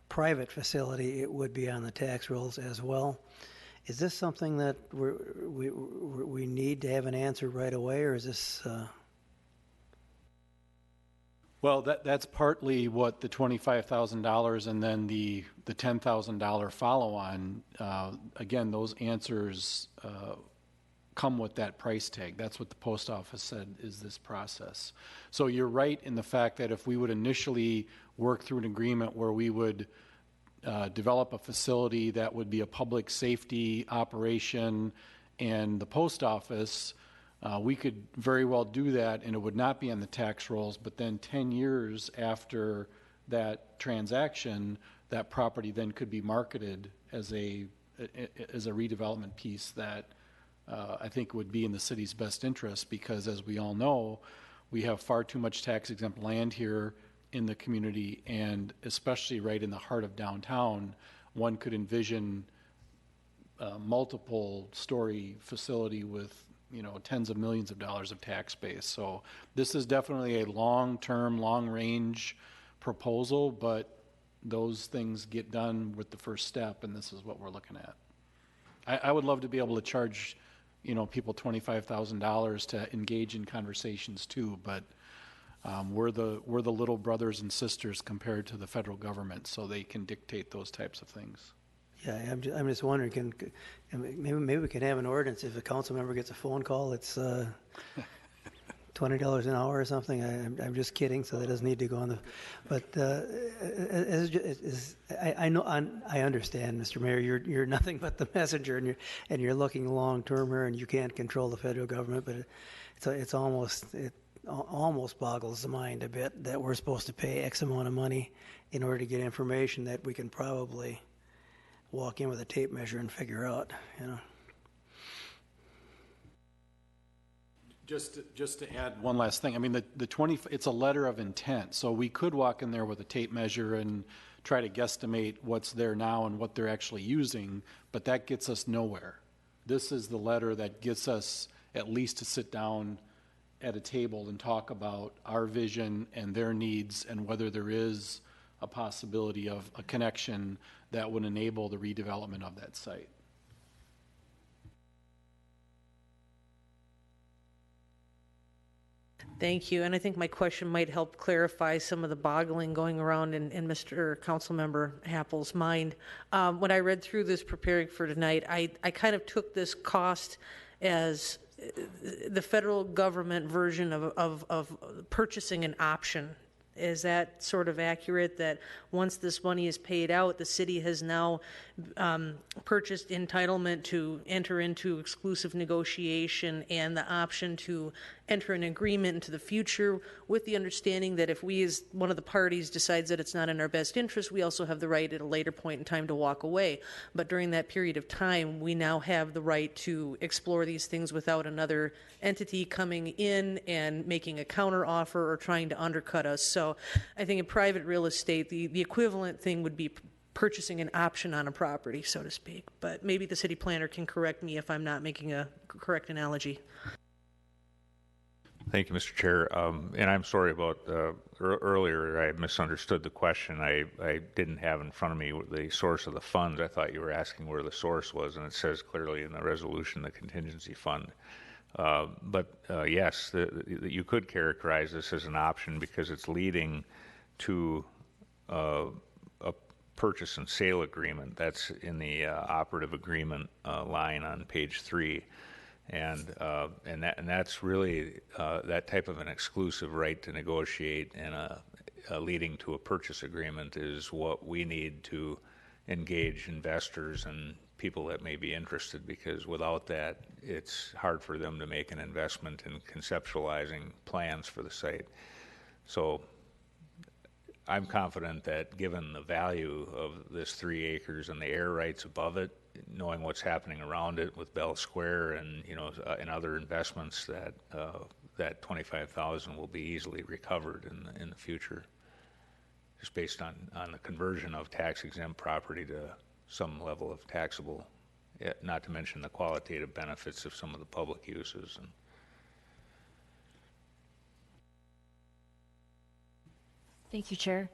[SPEAKER 10] private facility, it would be on the tax rolls as well. Is this something that we need to have an answer right away, or is this?
[SPEAKER 15] Well, that's partly what the $25,000 and then the $10,000 follow-on. Again, those answers come with that price tag. That's what the post office said is this process. So you're right in the fact that if we would initially work through an agreement where we would develop a facility that would be a public safety operation and the post office, we could very well do that, and it would not be on the tax rolls. But then 10 years after that transaction, that property then could be marketed as a redevelopment piece that I think would be in the city's best interest, because as we all know, we have far too much tax-exempt land here in the community, and especially right in the heart of downtown, one could envision a multiple-story facility with, you know, tens of millions of dollars of tax base. So this is definitely a long-term, long-range proposal, but those things get done with the first step, and this is what we're looking at. I would love to be able to charge, you know, people $25,000 to engage in conversations too, but we're the little brothers and sisters compared to the federal government, so they can dictate those types of things.
[SPEAKER 10] Yeah, I'm just wondering, maybe we can have an ordinance if a council member gets a phone call, it's $20 an hour or something. I'm just kidding, so that doesn't need to go on the. But I know, I understand, Mr. Mayor. You're nothing but the messenger, and you're looking long term here, and you can't control the federal government. But it almost boggles the mind a bit that we're supposed to pay X amount of money in order to get information that we can probably walk in with a tape measure and figure out, you know.
[SPEAKER 15] Just to add one last thing, I mean, it's a letter of intent, so we could walk in there with a tape measure and try to guesstimate what's there now and what they're actually using, but that gets us nowhere. This is the letter that gets us at least to sit down at a table and talk about our vision and their needs and whether there is a possibility of a connection that would enable the redevelopment of that site.
[SPEAKER 14] Thank you, and I think my question might help clarify some of the boggling going around in Mr. Councilmember Happel's mind. When I read through this preparing for tonight, I kind of took this cost as the federal government version of purchasing an option. Is that sort of accurate, that once this money is paid out, the city has now purchased entitlement to enter into exclusive negotiation and the option to enter an agreement into the future with the understanding that if we, as one of the parties, decides that it's not in our best interest, we also have the right at a later point in time to walk away. But during that period of time, we now have the right to explore these things without another entity coming in and making a counter offer or trying to undercut us. So I think in private real estate, the equivalent thing would be purchasing an option on a property, so to speak. But maybe the city planner can correct me if I'm not making a correct analogy.
[SPEAKER 2] Thank you, Mr. Chair. And I'm sorry about earlier, I misunderstood the question. I didn't have in front of me the source of the funds. I thought you were asking where the source was, and it says clearly in the resolution the contingency fund. But yes, you could characterize this as an option because it's leading to a purchase and sale agreement. That's in the operative agreement line on page 3. And that's really that type of an exclusive right to negotiate and leading to a purchase agreement is what we need to engage investors and people that may be interested, because without that, it's hard for them to make an investment in conceptualizing plans for the site. So I'm confident that given the value of this 3 acres and the air rights above it, knowing what's happening around it with Bell Square and and other investments, that that $25,000 will be easily recovered in the future, just based on the conversion of tax exempt property to some level of taxable, not to mention the qualitative benefits of some of the public uses.
[SPEAKER 9] Thank you, Chair.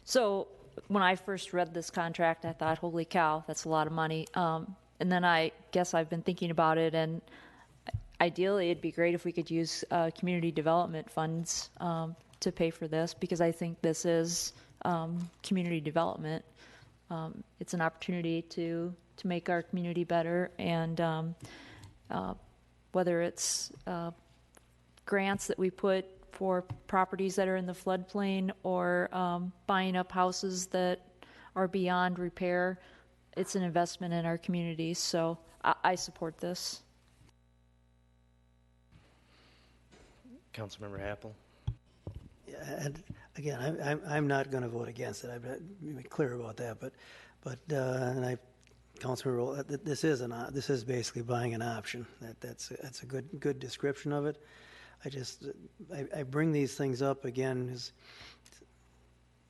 [SPEAKER 9] So when I first read this contract, I thought, holy cow, that's a lot of money. And then I guess I've been thinking about it, and ideally it'd be great if we could use community development funds to pay for this, because I think this is community development. It's an opportunity to make our community better, and whether it's grants that we put for properties that are in the floodplain or buying up houses that are beyond repair, it's an investment in our communities. So I support this.
[SPEAKER 1] Councilmember Happel.
[SPEAKER 10] Yeah, and again, I'm not going to vote against it. I've been clear about that. But Councilmember, this is basically buying an option. That's a good description of it. I bring these things up again because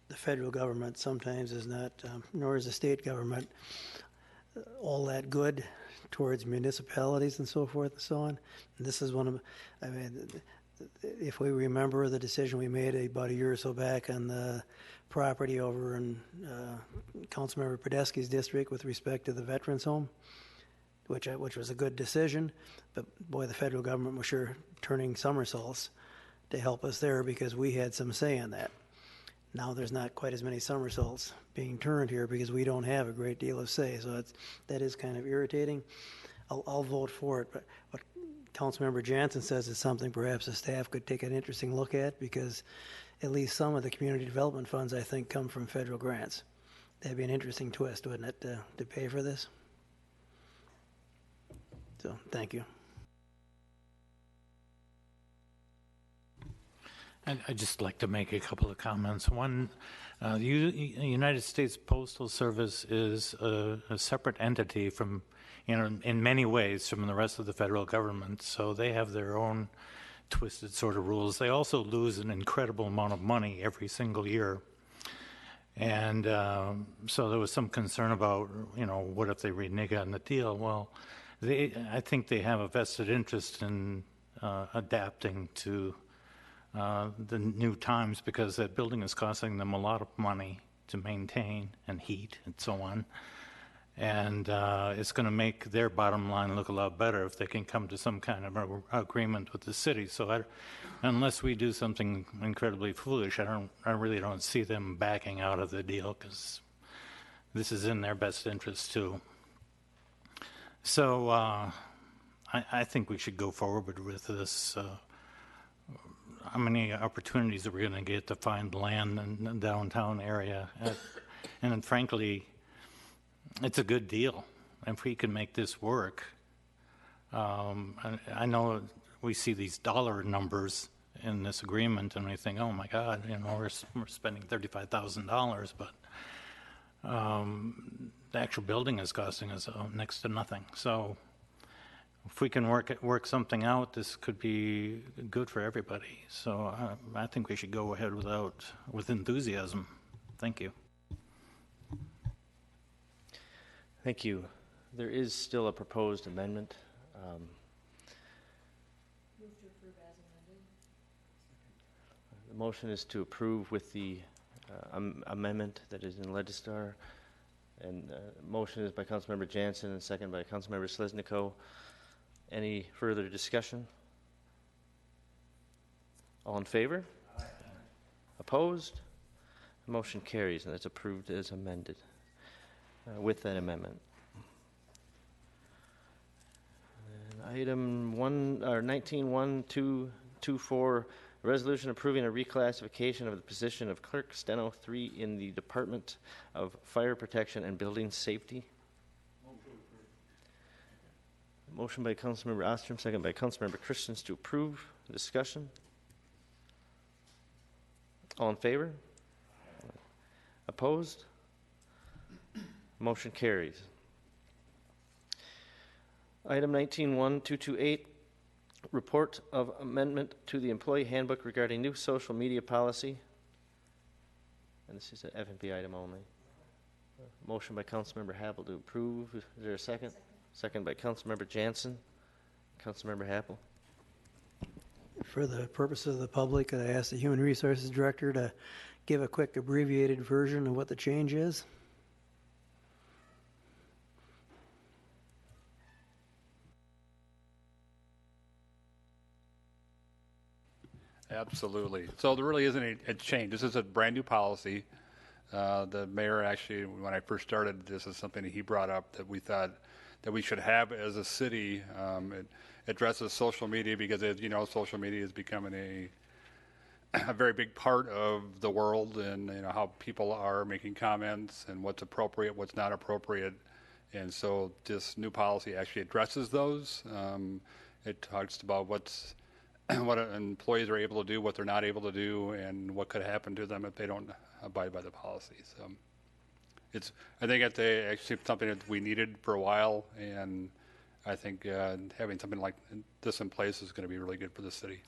[SPEAKER 10] the federal government sometimes is not, nor is the state government, all that good towards municipalities and so forth and so on. And this is one of, if we remember the decision we made about a year or so back on the property over in Councilmember Podesky's district with respect to the veterans home, which was a good decision, but boy, the federal government was sure turning somersaults to help us there because we had some say in that. Now there's not quite as many somersaults being turned here because we don't have a great deal of say, so that is kind of irritating. I'll vote for it, but what Councilmember Jansen says is something perhaps the staff could take an interesting look at, because at least some of the community development funds, I think, come from federal grants. That'd be an interesting twist, wouldn't it, to pay for this? So, thank you.
[SPEAKER 13] I'd just like to make a couple of comments. One, the United States Postal Service is a separate entity from, in many ways, from the rest of the federal government. So they have their own twisted sort of rules. They also lose an incredible amount of money every single year. And so there was some concern about, what if they renege on the deal? Well, I think they have a vested interest in adapting to the new times, because that building is costing them a lot of money to maintain and heat and so on. And it's going to make their bottom line look a lot better if they can come to some kind of agreement with the city. So unless we do something incredibly foolish, I really don't see them backing out of the deal, because this is in their best interest too. So I think we should go forward with this. How many opportunities are we going to get to find land in the downtown area? And frankly, it's a good deal. If we can make this work, I know we see these dollar numbers in this agreement and we think, oh my God, we're spending $35,000, but the actual building is costing us next to nothing. So if we can work something out, this could be good for everybody. So I think we should go ahead with enthusiasm. Thank you.
[SPEAKER 1] Thank you. There is still a proposed amendment. The motion is to approve with the amendment that is in Legistar. And motion is by Councilmember Jansen and second by Councilmember Sliznico. Any further discussion? All in favor? Aye. Opposed? The motion carries, and it's approved as amended with that amendment. And item 19-1224, a resolution approving a reclassification of the position of Clerk Steno 3 in the Department of Fire Protection and Building Safety. Motion by Councilmember Ostrom, second by Councilmember Christians to approve. Discussion? All in favor? Opposed? Motion carries. Item 19-1228, report of amendment to the employee handbook regarding new social media policy. And this is an F&B item only. Motion by Councilmember Happel to approve. Is there a second? Second by Councilmember Jansen. Councilmember Happel.
[SPEAKER 10] For the purpose of the public, I ask the Human Resources Director to give a quick abbreviated version of what the change is.
[SPEAKER 16] Absolutely. So there really isn't a change. This is a brand new policy. The mayor actually, when I first started, this is something that he brought up that we thought that we should have as a city. It addresses social media because, as you know, social media is becoming a very big part of the world, and how people are making comments and what's appropriate, what's not appropriate. And so this new policy actually addresses those. It talks about what employees are able to do, what they're not able to do, and what could happen to them if they don't abide by the policy. So I think it's actually something that we needed for a while, and I think having something like this in place is going to be really good for the city.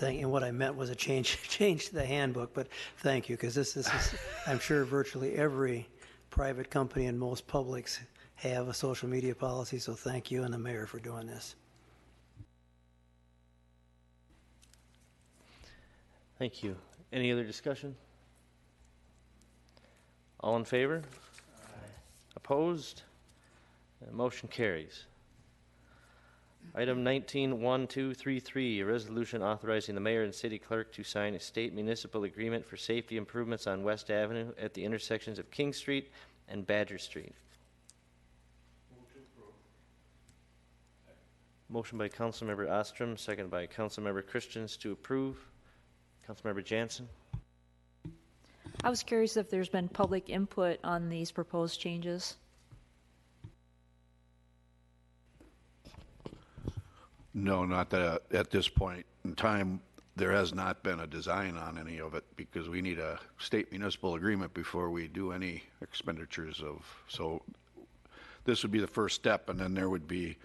[SPEAKER 10] And what I meant was a change to the handbook, but thank you, because this is, I'm sure virtually every private company and most publics have a social media policy, so thank you and the mayor for doing this.
[SPEAKER 1] Thank you. Any other discussion? All in favor? Aye. Opposed? Motion carries. Item 19-1233, a resolution authorizing the mayor and city clerk to sign a state municipal agreement for safety improvements on West Avenue at the intersections of King Street and Badger Street. Motion by Councilmember Ostrom, second by Councilmember Christians to approve. Councilmember Jansen.
[SPEAKER 9] I was curious if there's been public input on these proposed changes.
[SPEAKER 3] No, not that at this point in time. There has not been a design on any of it because we need a state municipal agreement before we do any expenditures of. So this would be the first step, and then there would be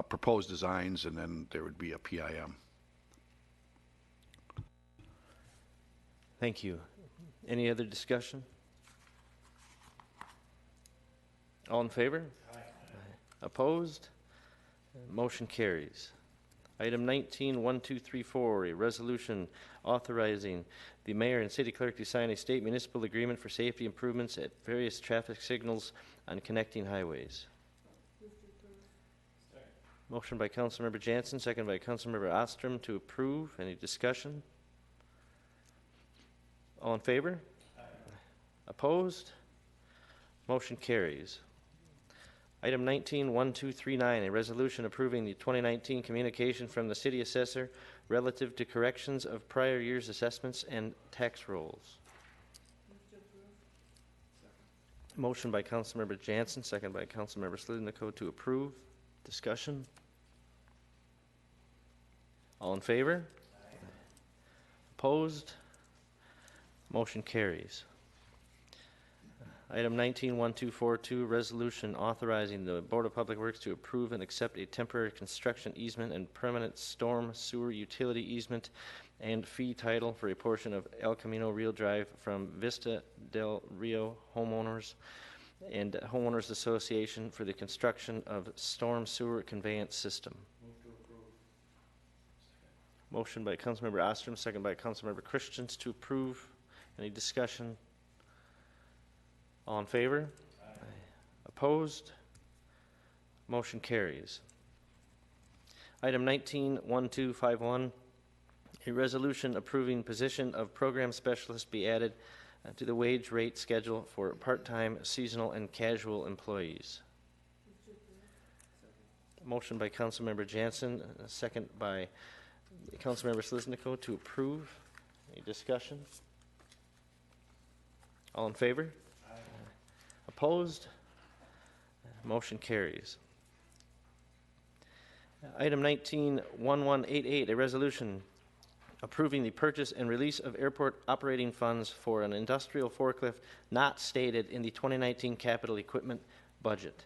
[SPEAKER 3] proposed designs, and then there would be a PIM.
[SPEAKER 1] Thank you. Any other discussion? All in favor? Aye. Opposed? Motion carries. Item 19-1234, a resolution authorizing the mayor and city clerk to sign a state municipal agreement for safety improvements at various traffic signals on connecting highways. Motion by Councilmember Jansen, second by Councilmember Ostrom to approve. Any discussion? All in favor? Aye. Opposed? Motion carries. Item 19-1239, a resolution approving the 2019 communication from the city assessor relative to corrections of prior year's assessments and tax rolls. Motion by Councilmember Jansen, second by Councilmember Slidnico to approve. Discussion? All in favor? Opposed? Motion carries. Item 191242, resolution authorizing the Board of Public Works to approve and accept a temporary construction easement and permanent storm sewer utility easement and fee title for a portion of El Camino Real Drive from Vista del Rio Homeowners and Homeowners Association for the construction of storm sewer conveyance system. Motion by Councilmember Ostrom, second by Councilmember Christians to approve. Any discussion? All in favor? Aye. Opposed? Motion carries. Item 191251, a resolution approving position of program specialist be added to the wage rate schedule for part-time, seasonal, and casual employees. Motion by Councilmember Jansen, a second by Councilmember Sliznico to approve. Any discussion? All in favor? Aye. Opposed? Motion carries. Item 191188, a resolution approving the purchase and release of airport operating funds for an industrial forklift not stated in the 2019 capital equipment budget.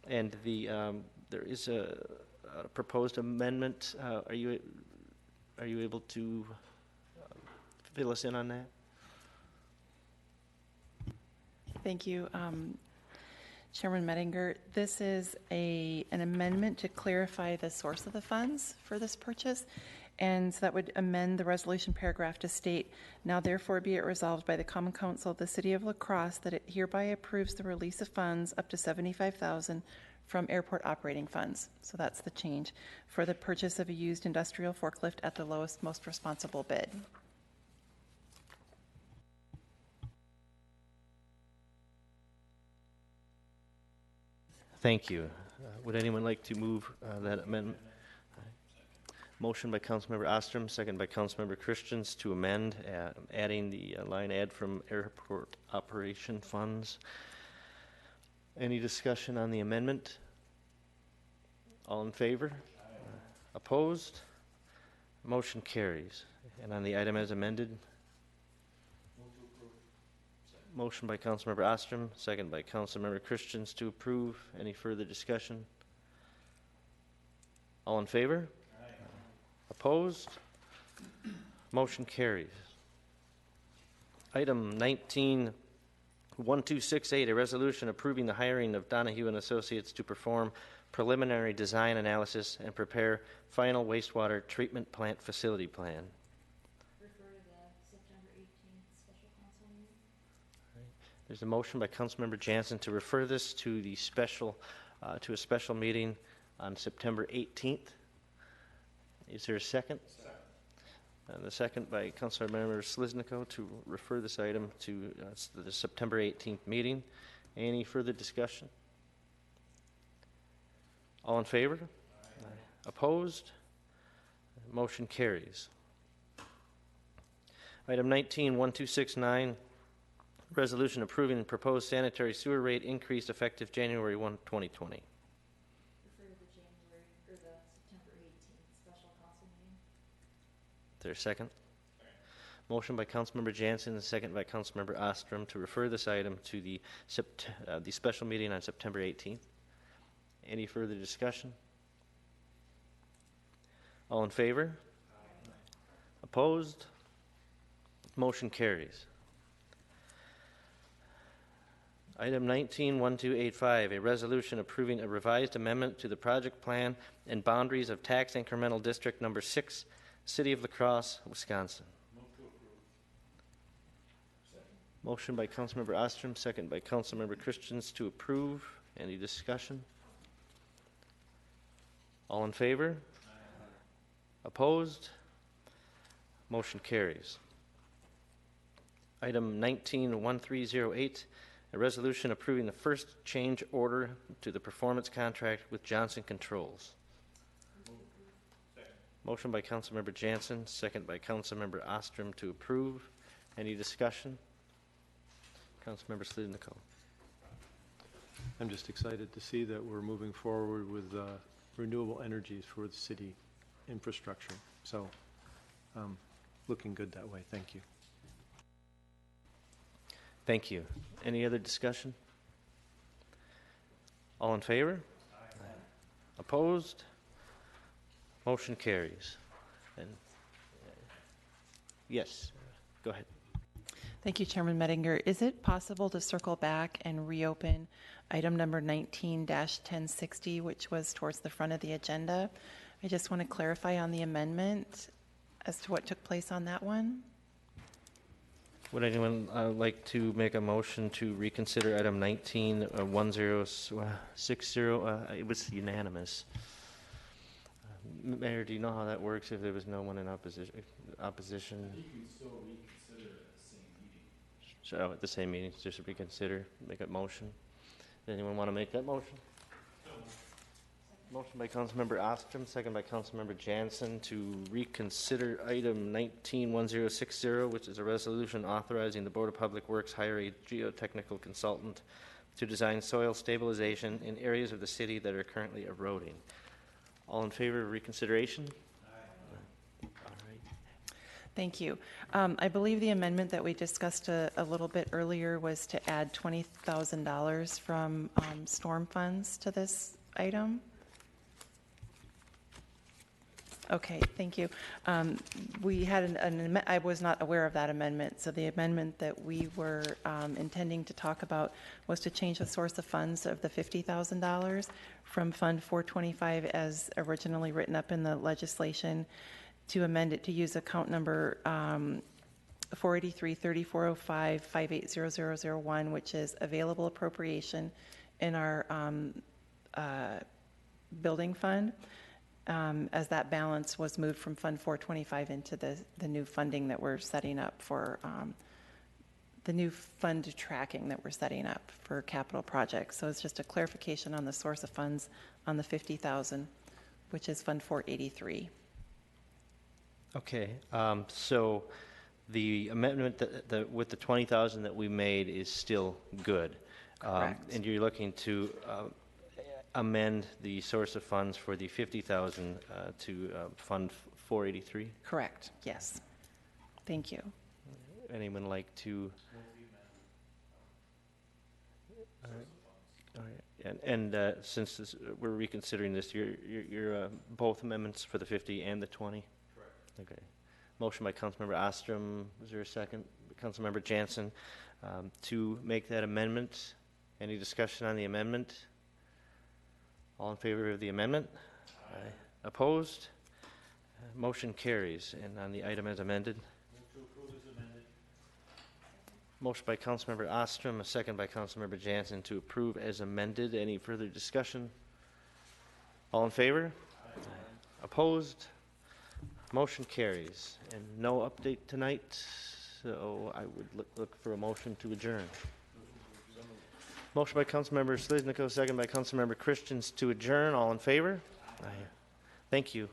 [SPEAKER 1] And there is a proposed amendment. Are you able to fill us in on that?
[SPEAKER 17] Thank you, Chairman Mettinger. This is an amendment to clarify the source of the funds for this purchase, and so that would amend the resolution paragraph to state, now therefore be it resolved by the Common Council of the City of La Crosse that it hereby approves the release of funds up to $75,000 from airport operating funds. So that's the change for the purchase of a used industrial forklift at the lowest, most responsible bid.
[SPEAKER 1] Thank you. Would anyone like to move that amendment? Motion by Councilmember Ostrom, second by Councilmember Christians to amend, adding the line add from airport operation funds. Any discussion on the amendment? All in favor? Opposed? Motion carries. And on the item as amended? Motion by Councilmember Ostrom, second by Councilmember Christians to approve. Any further discussion? All in favor? Aye. Opposed? Motion carries. Item 191268, a resolution approving the hiring of Donahue and Associates to perform preliminary design analysis and prepare final wastewater treatment plant facility plan. There's a motion by Councilmember Jansen to refer this to the special, to a special meeting on September 18th. Is there a second? Second. And the second by Councilmember Sliznico to refer this item to the September 18th meeting. Any further discussion? All in favor? Aye. Opposed? Motion carries. Item 191269. Resolution approving proposed sanitary sewer rate increase effective January 1, 2020.
[SPEAKER 9] Refer to the January or the September 18th special council meeting.
[SPEAKER 1] Is there a second? Motion by Councilmember Jansen and second by Councilmember Ostrom to refer this item to the special meeting on September 18th. Any further discussion? All in favor? Aye. Opposed? Motion carries. Item 191285, a resolution approving a revised amendment to the project plan and boundaries of Tax Incremental District Number 6, City of La Crosse, Wisconsin. Move to approve. Second. Motion by Councilmember Ostrom, second by Councilmember Christians to approve. Any discussion? All in favor? Aye. Opposed? Motion carries. Item 191308, a resolution approving the first change order to the performance contract with Johnson Controls. Motion by Councilmember Jansen, second by Councilmember Ostrom to approve. Any discussion? Councilmember Slidnico.
[SPEAKER 18] I'm just excited to see that we're moving forward with renewable energies for the city infrastructure. So looking good that way. Thank you.
[SPEAKER 1] Thank you. Any other discussion? All in favor? Aye. Opposed? Motion carries. And yes, go ahead.
[SPEAKER 17] Thank you, Chairman Mettinger. Is it possible to circle back and reopen item number 19-1060, which was towards the front of the agenda? I just want to clarify on the amendment as to what took place on that one.
[SPEAKER 1] Would anyone like to make a motion to reconsider item 19-1060? It was unanimous. Mayor, do you know how that works if there was no one in opposition? You can still reconsider at the same meeting. So at the same meeting, just reconsider, make a motion. Does anyone want to make that motion? Motion by Councilmember Ostrom, second by Councilmember Jansen to reconsider item 19-1060, which is a resolution authorizing the Board of Public Works hire a geotechnical consultant to design soil stabilization in areas of the city that are currently eroding. All in favor of reconsideration? Aye. All right.
[SPEAKER 17] Thank you. I believe the amendment that we discussed a little bit earlier was to add $20,000 from storm funds to this item. Okay, thank you. We had I was not aware of that amendment, so the amendment that we were intending to talk about was to change the source of funds of the $50,000 from Fund 425 as originally written up in the legislation to amend it to use account number 483-3405-580001, which is available appropriation in our building fund. As that balance was moved from Fund 425 into the new funding that we're setting up for the new fund tracking that we're setting up for capital projects. So it's just a clarification on the source of funds on the $50,000, which is Fund 483.
[SPEAKER 1] Okay, so the amendment with the $20,000 that we made is still good.
[SPEAKER 17] Correct.
[SPEAKER 1] And you're looking to amend the source of funds for the $50,000 to Fund 483?
[SPEAKER 17] Correct, yes. Thank you.
[SPEAKER 1] Anyone like to? All right. And since we're reconsidering this, you're both amendments for the 50 and the 20? Correct. Okay. Motion by Councilmember Ostrom. Is there a second? Councilmember Jansen to make that amendment. Any discussion on the amendment? All in favor of the amendment? Aye. Opposed? Motion carries. And on the item as amended? Move to approve as amended. Motion by Councilmember Ostrom, a second by Councilmember Jansen to approve as amended. Any further discussion? All in favor? Aye. Opposed? Motion carries. And no update tonight, so I would look for a motion to adjourn. Motion by Councilmember Sliznico, second by Councilmember Christians to adjourn. All in favor? Aye. Thank you.